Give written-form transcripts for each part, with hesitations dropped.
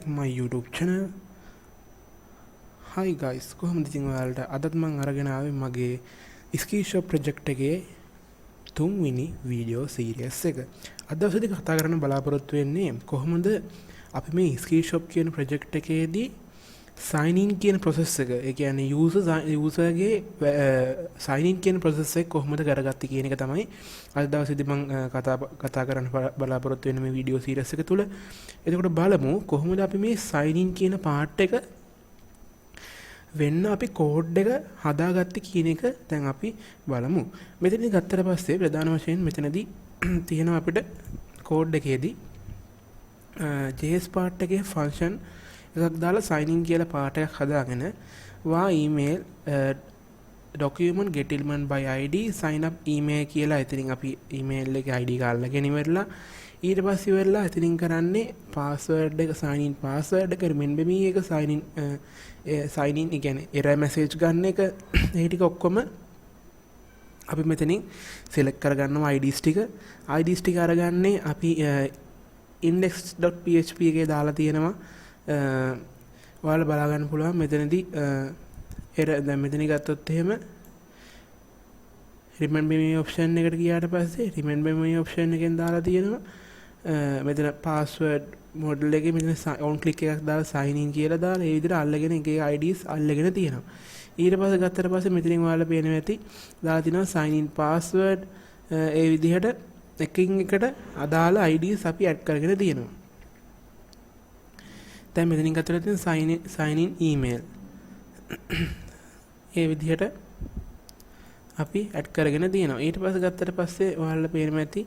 my YouTube channel. Hi guys, කොහොමද ඉතින් ඔයාලට අදත් මම අරගෙන ආවේ මගේ ski shop project එකේ තුන්වෙනි වීඩියෝ සීරීස් එක. අද දවසේදී කතා කරන්න බලාපොරොත්තු වෙන්නේ කොහොමද අපි මේ ski shop කියන project එකේදී sign in කියන process එක, ඒ කියන්නේ user ගේ sign in කියන process එක කොහොමද කරගත්තේ කියන එක තමයි අද දවසේදී මම කතා කරන්න බලාපොරොත්තු වෙන මේ වීඩියෝ සීරීස් එක තුල. එතකොට බලමු කොහොමද අපි මේ sign in කියන part එක වෙන්න අපි කෝඩ් එක හදාගත්තේ කියන එක දැන් අපි බලමු. මෙතනදී ගත්තට පස්සේ ප්‍රධාන වශයෙන් මෙතනදී තියෙනවා අපිට කෝඩ් එකේදී JS part එකේ function එකක් දාලා sign in කියලා part එකක් හදාගෙන වා email document getIlman by id sign up email කියලා එතනින් අපි email එකේ id එක අල්ලගෙන ඉවරලා ඊට පස්සේ ඉවරලා එතනින් කරන්නේ password එක sign in password එක remember me එක sign in කියන්නේ error message ගන්න එක ඒ ටික ඔක්කොම අපි මෙතනින් select කරගන්නවා IDs ටික අරගන්නේ අපි index.php එකේ දාලා තියෙනවා. ඔයාලා බලා ගන්න පුළුවන් මෙතනදී error දැන් මෙතන ගත්තොත් එහෙම remember me option එකට ගියාට පස්සේ remember me option එකෙන් දාලා තියෙනවා මෙතන password model එකේ මෙතන on click එකක් දාලා sign in කියලා දාලා ඒ විදිහට අල්ලගෙන එකේ IDs අල්ලගෙන තියෙනවා. ඊට පස්සේ ගත්තට පස්සේ මෙතනින් ඔයාලා පේනවා ඇති දාලා තිනවා sign in password ඒ විදිහට එකින් එකට අදාළ IDs අපි add කරගෙන තියෙනවා. දැන් මෙතනින් ගත්තට තියෙන sign in email ඒ විදිහට අපි add කරගෙන තියෙනවා. ඊට පස්සේ ගත්තට පස්සේ ඔයාලා පේනවා ඇති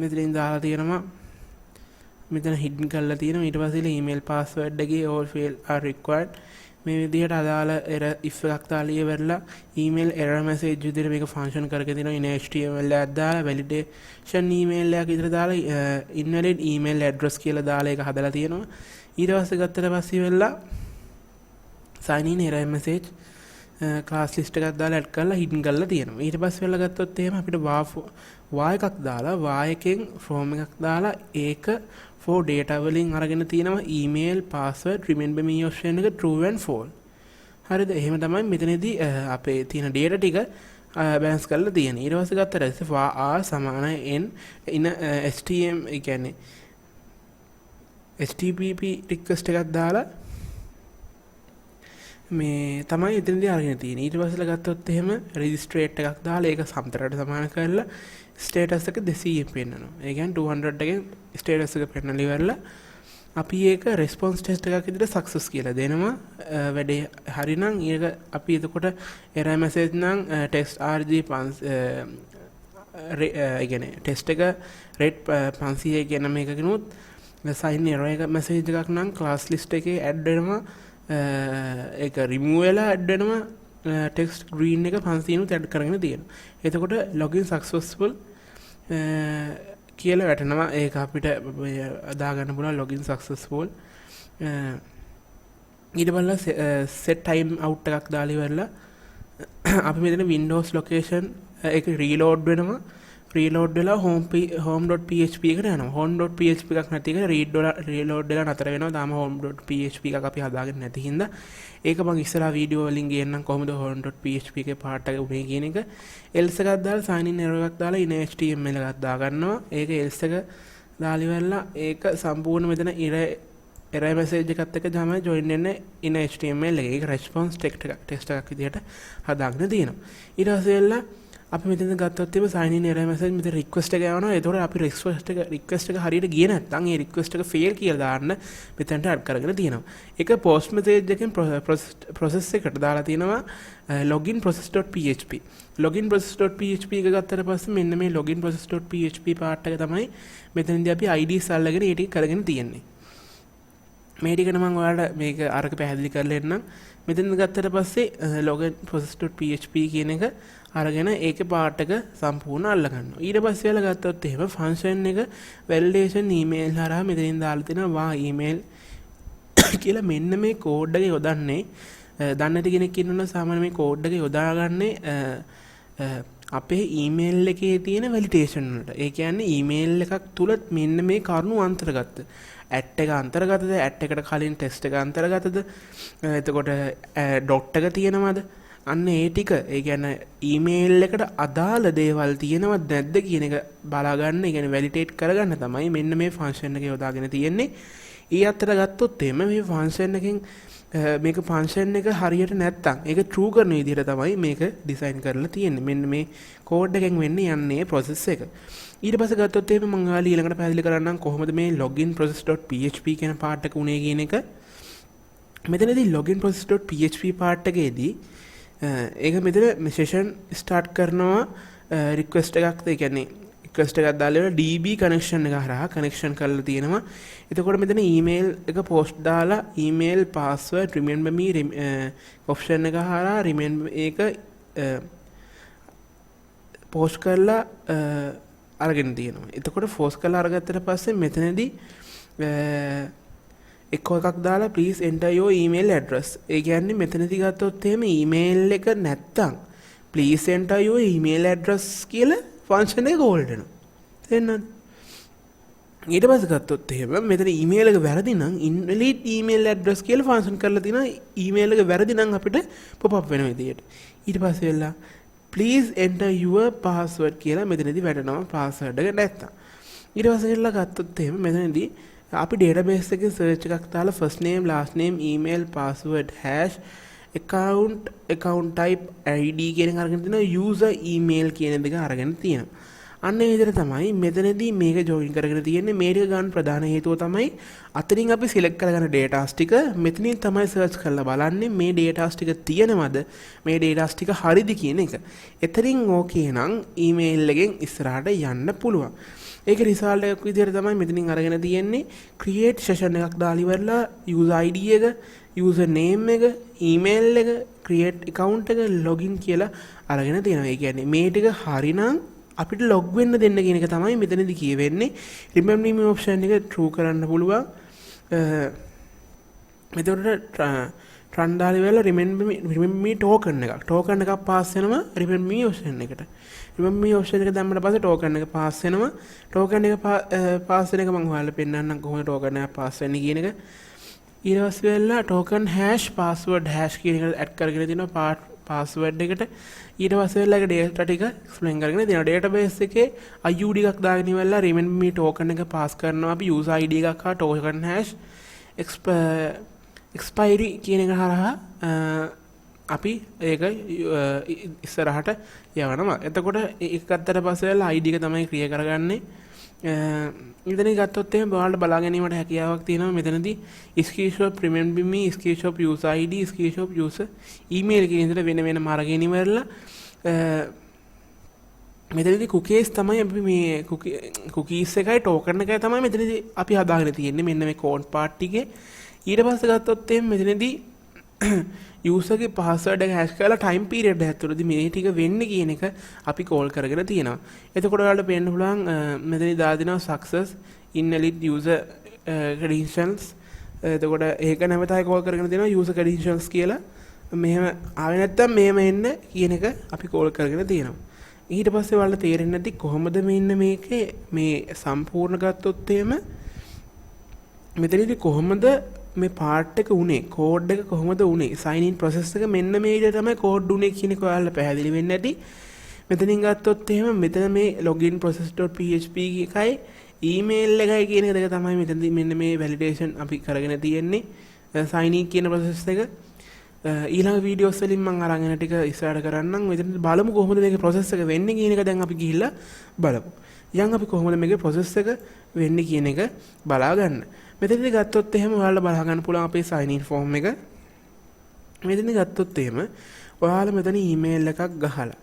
මෙතනින් දාලා තියෙනවා මෙතන hidden කරලා තියෙනවා. ඊට පස්සේ email password එකේ all field are required මේ විදිහට අදාළ error if එකක් දාලා ඉවරලා email error message විදිහට මේක function කරගෙන තියෙනවා. in HTML එකක් දාලා validation email එකක් විතර දාලා invalid email address කියලා දාලා ඒක හදලා තියෙනවා. ඊට පස්සේ ගත්තට පස්සේ ඉවරලා sign in error message class list එකක් දාලා add කරලා hidden කරලා තියෙනවා. ඊට පස්සේ වෙලා ගත්තොත් එහෙම අපිට var එකක් දාලා var එකෙන් from එකක් දාලා ඒක for data වලින් අරගෙන තියෙනවා email password remember me option එක true and false. හරිද? එහෙම තමයි මෙතනදී අපේ තියෙන data ටික balance කරලා තියෙන්නේ. ඊට පස්සේ ගත්තට පස්සේ var සමාන n in htm ඒ කියන්නේ http request එකක් දාලා මේ තමයි එතනදී අරගෙන තියෙන්නේ. ඊට පස්සේ ගත්තොත් එහෙම registrate එකක් දාලා ඒක සම්තරයට සමාන කරලා status එක 200 පෙන්නනවා. ඒ කියන්නේ 200 එකෙන් status එක පෙන්නලා ඉවරලා අපි ඒක response test එකක් විදිහට success කියලා දෙනවා. වැඩේ හරිනම් ඒක අපි එතකොට error message නම් text rg ඒ කියන්නේ test එක rate 500 කියන මේක කිනුත් sign error එක message එකක් නම් class list එකේ add වෙනවා. ඒක remove වෙලා add වෙනවා text green එක 500 නුත් add කරගෙන තියෙනවා. එතකොට login successful කියලා වැටෙනවා. ඒක අපිට දාගන්න පුළුවන් login successful. ඊට පස්සේ set time out එකක් දාලා ඉවරලා අපි මෙතන windows location එක reload වෙනවා. reload වෙලා home.php එකට යනවා. home.php එකක් නැති එක reload වෙලා නතර වෙනවා. තාම home.php එකක් අපි හදාගෙන නැති හින්දා ඒක මම ඉස්සරහා වීඩියෝ වලින් ගේන්නම් කොහොමද home.php එකේ part එක උනේ කියන එක. else එකක් දාලා sign in error එකක් දාලා in html එකක් දා ගන්නවා. ඒක else එක දාලා ඉවරලා ඒක සම්පූර්ණ මෙතන error message එකත් එක්ක තමයි join වෙන්නේ in html එක. ඒක response text එකක් විදිහට හදාගෙන තියෙනවා. ඊට පස්සේ වෙලා අපි මෙතන ගත්තොත් එහෙම sign in error message මෙතන request එක යවනවා. ඒතකොට අපි request එක හරියට ගියේ නැත්නම් ඒ request එක fail කියලා දාන්න මෙතනට add කරගෙන තියෙනවා. ඒක post message එකෙන් process එකට දාලා තියෙනවා login process.php. login process.php එක ගත්තට පස්සේ මෙන්න මේ login process.php part එක තමයි මෙතනදී අපි IDs අල්ලගෙන ඒ ටික කරගෙන තියෙන්නේ. මේ ටික නම් ඔයාලට මේක අරක පැහැදිලි කරලා එන්නම්. මෙතන ගත්තට පස්සේ login process.php කියන එක අරගෙන ඒකේ part එක සම්පූර්ණ අල්ල ගන්නවා. ඊට පස්සේ වෙලා ගත්තොත් එහෙම function එක validation email හරහා මෙතනින් දාලා තිනවා වා email කියලා. මෙන්න මේ code එක යොදන්නේ දන්නේ නැති කෙනෙක් ඉන්නවනම් සාමාන්‍ය මේ code එක යොදාගන්නේ අපේ email එකේ තියෙන validation වලට. ඒ කියන්නේ email එකක් තුල මෙන්න මේ කරුණු අන්තර්ගත. ඇට් එක අන්තර්ගතද, ඇට් එකට කලින් ටෙස්ට් එක අන්තර්ගතද, එතකොට ඩොට් එක තියෙනවද, අන්න ඒ ටික, ඒ කියන්නේ ඊමේල් එකට අදාළ දේවල් තියෙනවද නැද්ද කියන එක බලාගන්න, ඒ කියන්නේ වැලිඩේට් කරගන්න තමයි මෙන්න මේ ෆන්ක්ෂන් එක යොදාගෙන තියෙන්නේ. ඊ අතර ගත්තොත් එimhe මේ ෆන්ක්ෂන් එකෙන් මේක ෆන්ක්ෂන් එක හරියට නැත්තම් ඒක true කරන විදිහට තමයි මේක ඩිසයින් කරලා තියෙන්නේ. මෙන්න මේ කෝඩ් එකෙන් වෙන්නේ යන්නේ process එක. ඊට පස්සේ ගත්තොත් එහෙම මම ඔයාලා ඊළඟට පැහැදිලි කරන්නම් කොහොමද මේ login process.php කියන part එක උනේ කියන එක. මෙතනදී login process.php part එකේදී ඒක මෙතන session start කරනවා request එකක්, ඒ කියන්නේ request එකක් දාලා db connection එක හරහා connection කරලා තියෙනවා. එතකොට මෙතන email එක post දාලා email password remember me option එක හරහා remember එක post කරලා අරගෙන තියෙනවා. එතකොට post කරලා අරගත්තට පස්සේ මෙතනදී එකක් දාලා please enter your email address. ඒ කියන්නේ මෙතනදී ගත්තොත් එහෙම email එක නැත්තම් please enter your email address කියලා ෆන්ක්ෂන් එක කෝල් වෙනවා. තේරෙනවද? ඊට පස්සේ ගත්තොත් එහෙම මෙතන ඊමේල් එක වැරදි නම් invalid email address කියලා ෆන්ක්ෂන් කරලා තිනවා. ඊමේල් එක වැරදි නම් අපිට pop up වෙන විදියට. ඊට පස්සේ වෙලා please enter your password කියලා මෙතනදී වැටෙනවා password එක නැත්තම්. ඊට පස්සේ වෙලා ගත්තොත් එහෙම මෙතනදී අපි database එකේ search එකක් දාලා first name last name email password hash account type id කියන එක අරගෙන තිනවා, user email කියන දෙක අරගෙන තියෙනවා. අන්න ඒ විදිහට තමයි මෙතනදී මේක ජොයින් කරගෙන තියෙන්නේ. මේක ගන්න ප්‍රධාන හේතුව තමයි අතනින් අපි සිලෙක්ට් කරගන්න ඩේටාස් ටික මෙතනින් තමයි සර්ච් කරලා බලන්නේ මේ ඩේටාස් ටික තියෙනවද, මේ ඩේටාස් ටික හරිද කියන එක. එතනින් ඕකේ නම් ඊමේල් එකෙන් ඉස්සරහට යන්න පුළුවන්. ඒක රිසල්ට් එකක් විදිහට තමයි මෙතනින් අරගෙන තියෙන්නේ. create session එකක් දාලා ඉවරලා user id එක, user name එක, email එක, create account එක, login කියලා අරගෙන තියෙනවා. ඒ කියන්නේ මේ ටික හරිනම් අපිට log වෙන්න දෙන්න කියන එක තමයි මෙතනදී කියවෙන්නේ. remember me option එක true කරන්න පුළුවන්. මෙතකොට run දාලා ඉවරලා remember me token එකක් pass වෙනවා remember me option එකට. remember me option එක දැම්මට පස්සේ token එක pass වෙනවා. token එක pass වෙන එක මම ඔයාලට පෙන්නන්නම් කොහොමද token එක pass වෙන්නේ කියන එක. ඊට පස්සේ වෙලා token hash password hash කියන එක add කරගෙන තිනවා password එකට. ඊට පස්සේ වෙලා ඒක data ටික explain කරගෙන තිනවා. database එකේ IUD එකක් දාගෙන ඉවරලා remember me token එක pass කරනවා අපි user id එකක් හා token hash expiry කියන එක හරහා අපි ඒක ඉස්සරහට යවනවා. එතකොට ඒක ගත්තට පස්සේ වෙලා id එක තමයි ක්‍රියා කරගන්නේ. ඉතින් ගත්තොත් එහෙනම් ඔයාලට බලා ගැනීමට හැකියාවක් තියෙනවා. මෙතනදී screenshot remember me, screenshot user id, screenshot user email කියන විදිහට වෙන වෙනම අරගෙන ඉවරලා මෙතනදී cookies තමයි අපි මේ cookies එකයි token එකයි තමයි මෙතනදී අපි හදාගෙන තියෙන්නේ. මෙන්න මේ code part එකේ. ඊට පස්සේ ගත්තොත් එහෙනම් මෙතනදී user ගේ password එක hash කරලා time period එක ඇතුළතදී මේ ටික වෙන්නේ කියන එක අපි call කරගෙන තියෙනවා. එතකොට ඔයාලට පේන්න පුළුවන් මෙතනදී දාලා දෙනවා success invalid user credentials. එතකොට ඒක නැවතයි call කරගෙන දෙනවා user credentials කියලා. මෙහෙම ආවේ නැත්තම් මෙහෙම එන්න කියන එක අපි call කරගෙන තියෙනවා. ඊට පස්සේ ඔයාලට තේරෙන්නේ නැති කොහොමද මෙන්න මේකේ මේ සම්පූර්ණ ගත්තොත් එහෙම මෙතනදී කොහොමද මේ part එක උනේ, code එක කොහොමද උනේ, sign in process එක මෙන්න මේ විදිහට තමයි code උනේ කියන එක ඔයාලට පැහැදිලි වෙන්නේ නැති. මෙතනින් ගත්තොත් එහෙම මෙතන මේ login process.php එකයි email එකයි කියන එක තමයි මෙතනදී මෙන්න මේ validation අපි කරගෙන තියෙන්නේ. sign in කියන process එක ඊළඟ වීඩියෝස් වලින් මම අරගෙන ටික ඉස්සරහට කරන්නම්. මෙතනදී බලමු කොහොමද මේකේ process එක වෙන්නේ කියන එක දැන් අපි ගිහිල්ලා බලමු. යන් අපි කොහොමද මේකේ process එක වෙන්නේ කියන එක බලා ගන්න. මෙතනදී ගත්තොත් එහෙම ඔයාලා බලා ගන්න පුළුවන් අපේ sign in form එක. මෙතනදී ගත්තොත් එහෙම ඔයාලා මෙතන email එකක් ගහලා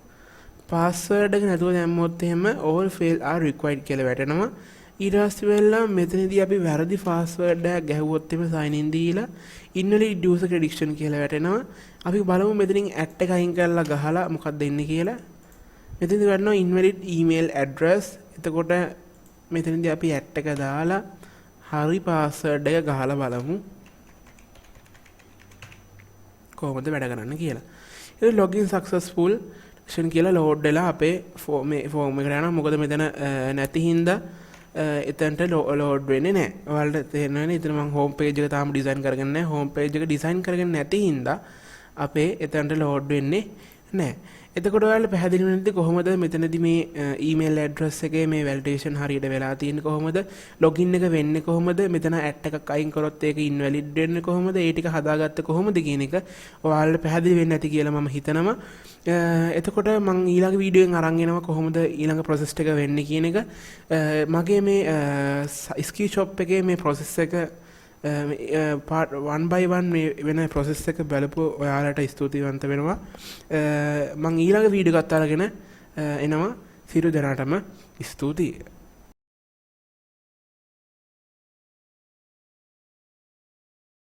password එක නැතුව දැම්මොත් එහෙම all fail are required කියලා වැටෙනවා. ඊට පස්සේ වෙලා මෙතනදී අපි වැරදි password එකක් ගැහුවොත් එහෙම sign in දීලා invalid user prediction කියලා වැටෙනවා. අපි බලමු මෙතනින් at එක අයින් කරලා ගහලා මොකක්ද එන්නේ කියලා. මෙතනදී වැටෙනවා invalid email address. එතකොට මෙතනදී අපි at එක දාලා හරි password එක ගහලා බලමු කොහොමද වැඩ කරන්න කියලා. ඒක login successful කියලා load වෙලා අපේ form එකට යනවා. මොකද මෙතන නැති හින්දා එතනට ලෝඩ් වෙන්නේ නැහැ. ඔයාලට තේරෙනවනේ එතන මම හෝම් පේජ් එක තාම ඩිසයින් කරගෙන නැහැ. හෝම් පේජ් එක ඩිසයින් කරගෙන නැති හින්දා අපේ එතනට ලෝඩ් වෙන්නේ නැහැ. එතකොට ඔයාලට පැහැදිලි වෙන්නේ කොහොමද මෙතනදී මේ ඊමේල් ඇඩ්‍රස් එකේ මේ වැලිඩේෂන් හරියට වෙලා තියෙන්නේ කොහොමද? ලොගින් එක වෙන්නේ කොහොමද? මෙතන ඇට් එකක් අයින් කරොත් ඒක ඉන්වැලිඩ් වෙන්නේ කොහොමද? ඒ ටික හදාගත්තේ කොහොමද කියන එක ඔයාලට පැහැදිලි වෙන්නේ නැති කියලා මම හිතනවා. එතකොට මම ඊළඟ වීඩියෝෙන් අරන් එනවා කොහොමද ඊළඟ ප්‍රොසෙස් එක වෙන්නේ කියන එක. මගේ මේ ස්කී ෂොප් එකේ මේ ප්‍රොසෙස් එක part 1 by 1 මේ වෙන ප්‍රොසෙස් එක බලපු ඔයාලට ස්තුතිවන්ත වෙනවා. මම ඊළඟ වීඩියෝ එකත් අරගෙන එනවා. සියලු දෙනාටම ස්තුතියි.